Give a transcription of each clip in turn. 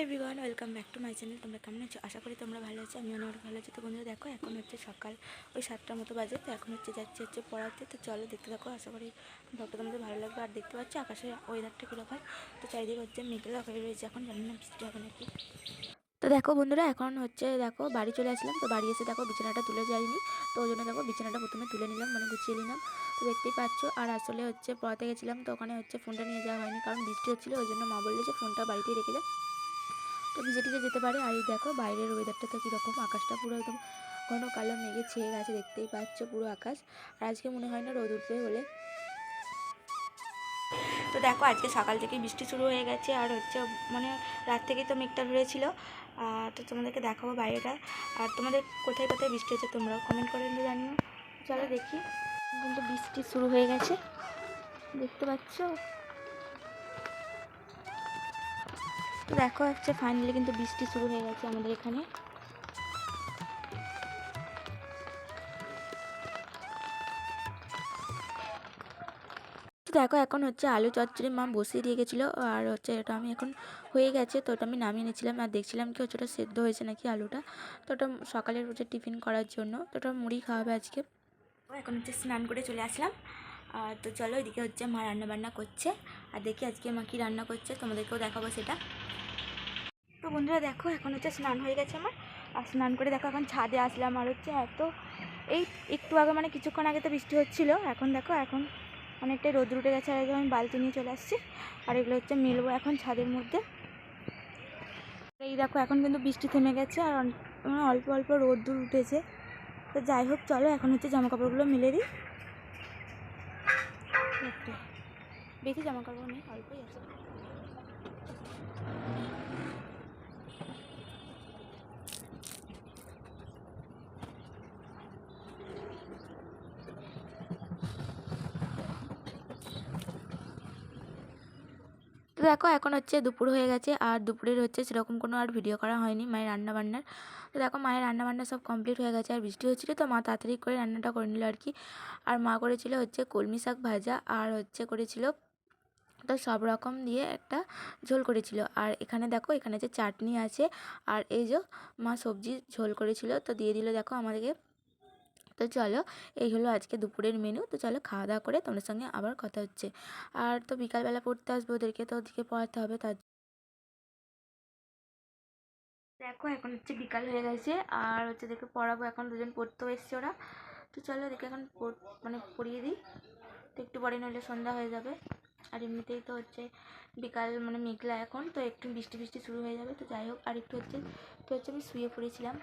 Everyone, welcome back to my channel. তোমরা কেমন আছো? আশা করি তোমরা ভালো আছো। আমি অনেক ভালো আছি। তো বন্ধুরা দেখো, এখন হচ্ছে সকাল ওই 7টার মতো বাজে। তো এখন যাচ্ছি পড়াতে। তো চলো দেখতে থাকো। আশা করি ব্লগটা তোমাদের ভালো লাগবে। আর দেখতে পাচ্ছ আকাশের ওয়েদারটা কীরকম। তো চারিদিকে হচ্ছে মেঘলা হয়ে রয়েছে। এখন জানি না বৃষ্টি হবে নাকি। তো দেখো বন্ধুরা, এখন হচ্ছে দেখো বাড়ি চলে আসলাম। তো বাড়ি এসে দেখো বিছানাটা তুলে যাইনি। তো ওই জন্য দেখো বিছানাটা প্রথমে তুলে নিলাম, মানে গুছিয়ে নিলাম। তো দেখতেই পাচ্ছ। আর আসলে হচ্ছে পড়াতে গেছিলাম, তো ওখানে হচ্ছে ফোনটা নিয়ে যাওয়া হয়নি, কারণ বৃষ্টি হচ্ছিলো। ওই জন্য মা বললে যে ফোনটা বাড়িতেই রেখে যা, তো ভিজে টিজে যেতে পারে। আর এই দেখো বাইরের ওয়েদারটা তো কীরকম, আকাশটা পুরো একদম ঘন কালো মেঘে ছেয়ে গেছে, দেখতেই পাচ্ছ পুরো আকাশ। আর আজকে মনে হয় না রোদ উঠবে বলে। তো দেখো আজকে সকাল থেকে বৃষ্টি শুরু হয়ে গেছে। আর হচ্ছে মানে রাত থেকেই তো মেঘটা ধরেছিল। তো তোমাদেরকে দেখাবো বাইরেটা। আর তোমাদের কোথায় কোথায় বৃষ্টি হচ্ছে তোমরাও কমেন্ট করে জানিও। চলো দেখি। কিন্তু বৃষ্টি শুরু হয়ে গেছে, দেখতে পাচ্ছ। তো দেখো হচ্ছে ফাইনালি কিন্তু বৃষ্টি শুরু হয়ে গেছে আমাদের এখানে। তো দেখো এখন হচ্ছে আলু চচ্চড়ি মা বসিয়ে দিয়ে গেছিলো। আর হচ্ছে এটা আমি এখন হয়ে গেছে, তো ওটা আমি নামিয়ে নিয়েছিলাম। আর দেখছিলাম কি হচ্ছে ওটা সেদ্ধ হয়েছে নাকি আলুটা। তো ওটা সকালের হচ্ছে টিফিন করার জন্য, তো ওটা মুড়ি খাওয়াবে আজকে। এখন হচ্ছে স্নান করে চলে আসলাম। তো চলো, এদিকে হচ্ছে মা রান্নাবান্না করছে। আর দেখি আজকে মা কী রান্না করছে, তোমাদেরকেও দেখাবো সেটা। তো বন্ধুরা দেখো, এখন হচ্ছে স্নান হয়ে গেছে আমার। আর স্নান করে দেখো এখন ছাদে আসলাম। আর হচ্ছে এই একটু আগে মানে কিছুক্ষণ আগে তো বৃষ্টি হচ্ছিলো। এখন দেখো এখন অনেকটাই রোদ উঠে গেছে। আর আমি বালতি নিয়ে চলে আসছি। আর এগুলো হচ্ছে মেলবো এখন ছাদের মধ্যে। এই দেখো এখন কিন্তু বৃষ্টি থেমে গেছে। আর অল্প অল্প রোদ উঠেছে। তো যাই হোক, চলো এখন হচ্ছে জামা কাপড়গুলো মেলে দিই। বেশি জামা কাপড় নেই, অল্পই আছে। তো দেখো এখন হচ্ছে দুপুর হয়ে গেছে। আর দুপুরের হচ্ছে সেরকম কোনো আর ভিডিও করা হয়নি মায়ের রান্নাবান্নার। তো দেখো মায়ের রান্নাবান্না সব কমপ্লিট হয়ে গেছে। আর বৃষ্টি হচ্ছিলো, তো মা তাড়াতাড়ি করে রান্নাটা করে নিল আর কি। আর মা করেছিল হচ্ছে কলমি শাক ভাজা, আর হচ্ছে করেছিল তো সব রকম দিয়ে একটা ঝোল করেছিল। আর এখানে দেখো, এখানে যে চাটনি আছে। আর এই যে মা সবজি ঝোল করেছিল, তো দিয়ে দিল দেখো আমাদেরকে। তো চলো, এই হলো আজকে দুপুরের মেনু। তো চলো খাওয়া দাওয়া করে তোমাদের সঙ্গে আবার কথা হচ্ছে। আর তো বিকালবেলা পড়তে আসবো ওদেরকে, তো ওদিকে পড়াতে হবে। তার দেখো এখন হচ্ছে বিকাল হয়ে গেছে। আর হচ্ছে দেখে পড়াবো, এখন দুজন পড়তেও এসছে ওরা। তো চলো দেখে এখন মানে পড়িয়ে দিই। তো একটু পরে নইলে সন্ধ্যা হয়ে যাবে। আর এমনিতেই তো হচ্ছে বিকাল মানে মেঘলা এখন, তো একটু বৃষ্টি বৃষ্টি শুরু হয়ে যাবে। তো যাই হোক, আর একটু হচ্ছে আমি শুয়ে পড়েছিলাম।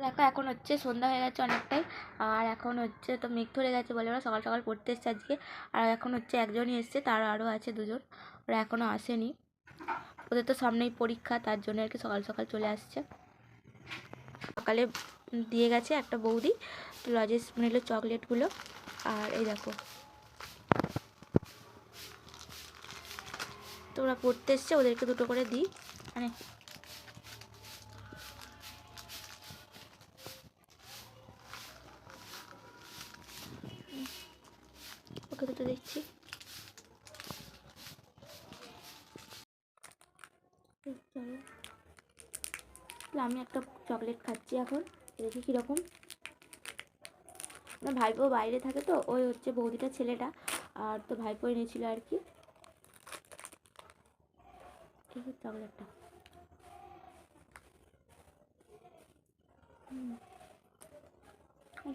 দেখো এখন হচ্ছে সন্ধ্যা হয়ে গেছে অনেকটাই। আর এখন হচ্ছে তো মেঘ ধরে গেছে বলে ওরা সকাল সকাল পড়তে এসছে আজকে। আর এখন হচ্ছে একজনই এসছে, তার আরও আছে দুজন, ওরা এখনও আসেনি। ওদের তো সামনেই পরীক্ষা, তার জন্য আর কি সকাল সকাল চলে আসছে। সকালে দিয়ে গেছে একটা বৌদি লজেস নিল চকলেটগুলো। আর এই দেখো, তো ওরা পড়তে এসছে, ওদেরকে দুটো করে দিই। মানে ওকে দুটো দিচ্ছি। আমি একটা চকলেট খাচ্ছি এখন, দেখি কীরকম। না, ভাইপো বাইরে থাকে, তো ওই হচ্ছে বৌদিটা ছেলেটা। আর তো ভাইপো এনেছিল আর কি। ঠিক আছে, চকলেটটা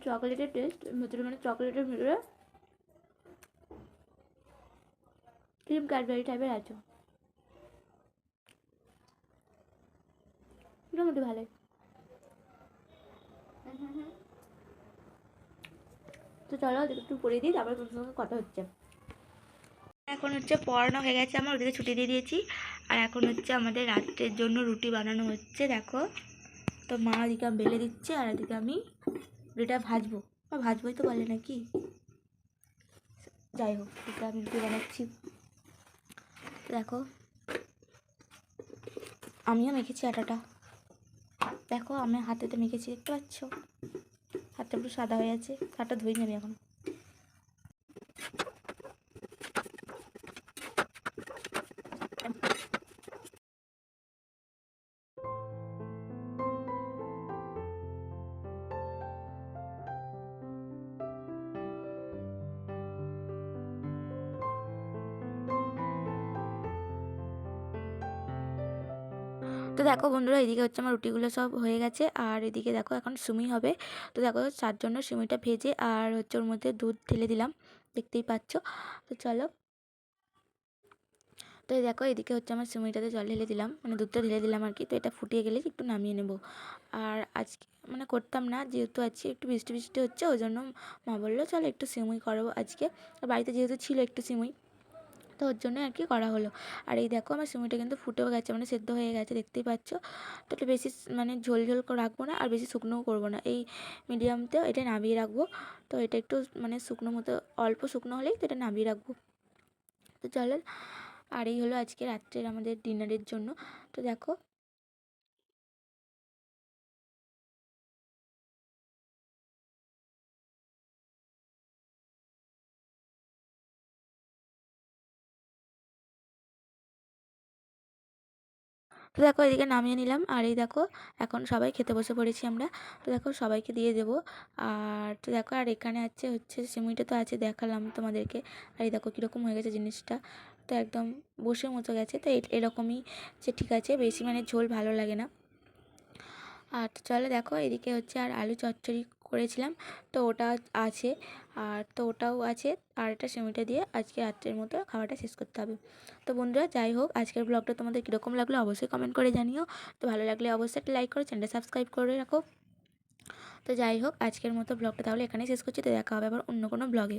চকলেটের টেস্ট ভিতরে, মানে চকলেটের ভিতরে ক্রিম ক্যাডবেরি টাইপের আছে, মোটামুটি ভালোই। তো চলো একটু পড়িয়ে দিই, তারপরে তোমার সঙ্গে কথা হচ্ছে। এখন হচ্ছে পড়ানো হয়ে গেছে আমার, ওদিকে ছুটি দিয়ে দিয়েছি। আর এখন হচ্ছে আমাদের রাত্রের জন্য রুটি বানানো হচ্ছে দেখো। তো মা ওদিকে বেলে দিচ্ছে, আর এদিকে আমি রুটিটা ভাজবো। ভাজবোই তো বলে নাকি, যাই হোক, এটা আমি রুটি বানাচ্ছি। দেখো আমিও মেখেছি আটাটা। দেখো আমি হাতেতে মেখেছি, দেখতে পাচ্ছ হাতটা পুরো সাদা হয়ে আছে। হাতটা ধুয়ে নেবে এখন। দেখো বন্ধুরা, এদিকে হচ্ছে আমার রুটিগুলো সব হয়ে গেছে, আর এদিকে দেখো এখন সিমুই হবে। তো দেখো তার জন্য সিমুইটা ভেজে আর হচ্ছে ওর মধ্যে দুধ ঢেলে দিলাম, দেখতেই পাচ্ছ। তো চলো, তো এই দেখো এদিকে হচ্ছে আমার সিমুইটাতে জল ঢেলে দিলাম, মানে দুধটা ঢেলে দিলাম আর কি। তো এটা ফুটিয়ে গেলে একটু নামিয়ে নেব। আর আজকে মানে করতাম না, যেহেতু আজকে একটু বৃষ্টি বৃষ্টি হচ্ছে, ওই জন্য মা বললো চলো একটু সিমুই করবো আজকে। আর বাড়িতে যেহেতু ছিল একটু সিমুই, তো ওর জন্য আর কি করা হলো। আর এই দেখো আমার সিমুইটা কিন্তু ফুটেও গেছে, মানে সেদ্ধ হয়ে গেছে, দেখতেই পাচ্ছ। তো এটা বেশি মানে ঝোল ঝোল করে রাখবো না, আর বেশি শুকনোও করবো না, এই মিডিয়ামতে এটা নামিয়ে রাখবো। তো এটা একটু মানে শুকনো মতো, অল্প শুকনো হলেই তো এটা নামিয়ে রাখবো। তো চলো, আর এই হলো আজকে রাত্রের আমাদের ডিনারের জন্য। তো দেখো, তো দেখো এদিকে নামিয়ে নিলাম, আর এই দেখো এখন সবাই খেতে বসে পড়েছি আমরা। তো দেখো সবাইকে দিয়ে দেবো। আর তো দেখো, আর এখানে হচ্ছে সিমুইটা তো আছে, দেখালাম তোমাদেরকে। আর এই দেখো কীরকম হয়ে গেছে জিনিসটা, তো একদম বসে মতো গেছে। তো এরকমই যে ঠিক আছে, বেশি মানে ঝোল ভালো লাগে না। আর তো চলো দেখো, এদিকে হচ্ছে আর আলু চচ্চড়ি করেছিলাম, তো ওটা আছে। আর তো ওটাও আছে, আর এটা সিমুইটা দিয়ে আজকে রাত্রের মতো খাওয়াটা শেষ করতে হবে। তো বন্ধুরা, যাই হোক, আজকের ব্লগটা তোমাদের কীরকম লাগলো অবশ্যই কমেন্ট করে জানিও। তো ভালো লাগলে অবশ্যই একটা লাইক করো, চ্যানেলটা সাবস্ক্রাইব করে রাখো। তো যাই হোক, আজকের মতো ব্লগটা তাহলে এখানেই শেষ করছি। তো দেখা হবে আবার অন্য কোনো ব্লগে।